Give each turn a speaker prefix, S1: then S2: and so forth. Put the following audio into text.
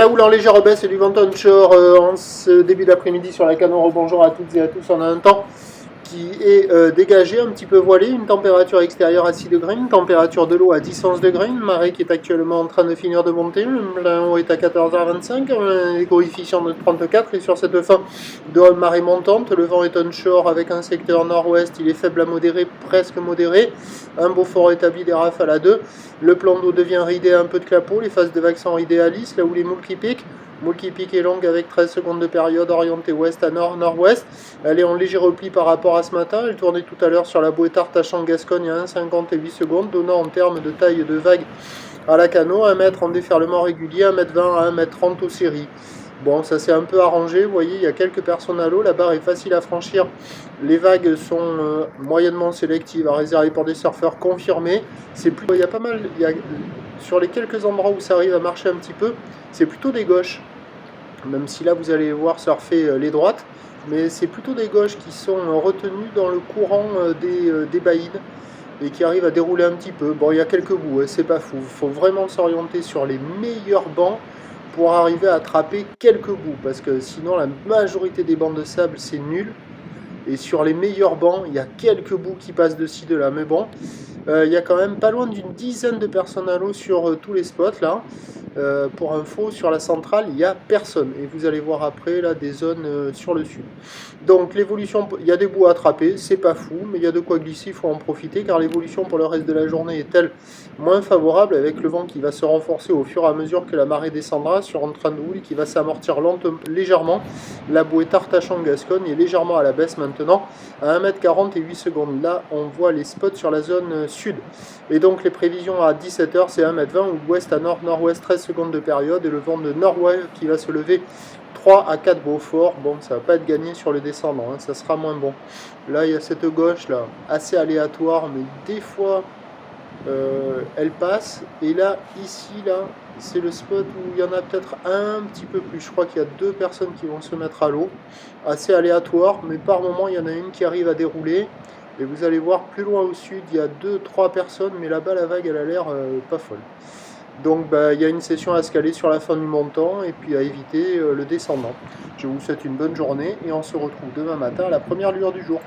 S1: la houle en légère baisse et du vent onshore en ce début d'après-midi sur la Canoro. Bonjour à toutes et à tous. On a un temps qui est dégagé, un petit peu voilé, une température extérieure à 6 degrés, une température de l'eau à 10-11 degrés, une marée qui est actuellement en train de finir de monter, le plein haut est à 14h25, un coefficient de 34 et sur cette fin de marée montante, le vent est onshore avec un secteur nord-ouest, il est faible à modéré, presque modéré, un beau fort établi des rafales à 2, le plan d'eau devient ridé à un peu de clapot, les phases de vagues sont ridées à lisse, là où les moules qui piquent. Moule qui pique est longue avec 13 secondes de période orientée ouest à nord-nord-ouest. Elle est en léger repli par rapport à ce matin. Elle tournait tout à l'heure sur la bouée Tartachan-Gascogne à 1,58 secondes, donnant en termes de taille de vague à la canot 1 mètre en déferlement régulier, 1,20 m à 1,30 m aux séries. Bon, ça s'est un peu arrangé, vous voyez, il y a quelques personnes à l'eau, la barre est facile à franchir, les vagues sont moyennement sélectives, à réserver pour des surfeurs confirmés. C'est plutôt, il y a pas mal, sur les quelques endroits où ça arrive à marcher un petit peu, c'est plutôt des gauches. Même si là vous allez voir surfer les droites, mais c'est plutôt des gauches qui sont retenues dans le courant des baïdes et qui arrivent à dérouler un petit peu. Bon, il y a quelques bouts, c'est pas fou. Il faut vraiment s'orienter sur les meilleurs bancs pour arriver à attraper quelques bouts, parce que sinon la majorité des bancs de sable c'est nul. Et sur les meilleurs bancs, il y a quelques bouts qui passent de ci, de là. Mais bon, il y a quand même pas loin d'une dizaine de personnes à l'eau sur tous les spots là. Pour info, sur la centrale, il n'y a personne. Et vous allez voir après là des zones sur le sud. Donc l'évolution, il y a des bouts à attraper, c'est pas fou, mais il y a de quoi glisser, il faut en profiter car l'évolution pour le reste de la journée est-elle moins favorable avec le vent qui va se renforcer au fur et à mesure que la marée descendra sur un train de houle qui va s'amortir légèrement. La bouée Tartachan-Gascogne est légèrement à la baisse maintenant à 1,40 m et 8 secondes. Là, on voit les spots sur la zone sud. Et donc les prévisions à 17 h, c'est 1,20 m ou ouest à nord-nord-ouest, 13 secondes de période et le vent de nord-ouest qui va se lever 3 à 4 Beaufort. Bon, ça va pas être gagné sur le descendant, hein, ça sera moins bon. Là, il y a cette gauche là, assez aléatoire, mais des fois elle passe. Et là, ici, là, c'est le spot où il y en a peut-être un petit peu plus. Je crois qu'il y a 2 personnes qui vont se mettre à l'eau. Assez aléatoire, mais par moment, il y en a une qui arrive à dérouler. Et vous allez voir plus loin au sud, il y a 2-3 personnes, mais là-bas, la vague, elle a l'air pas folle. Donc il y a une session à se caler sur la fin du montant et puis à éviter le descendant. Je vous souhaite une bonne journée et on se retrouve demain matin à la première lueur du jour.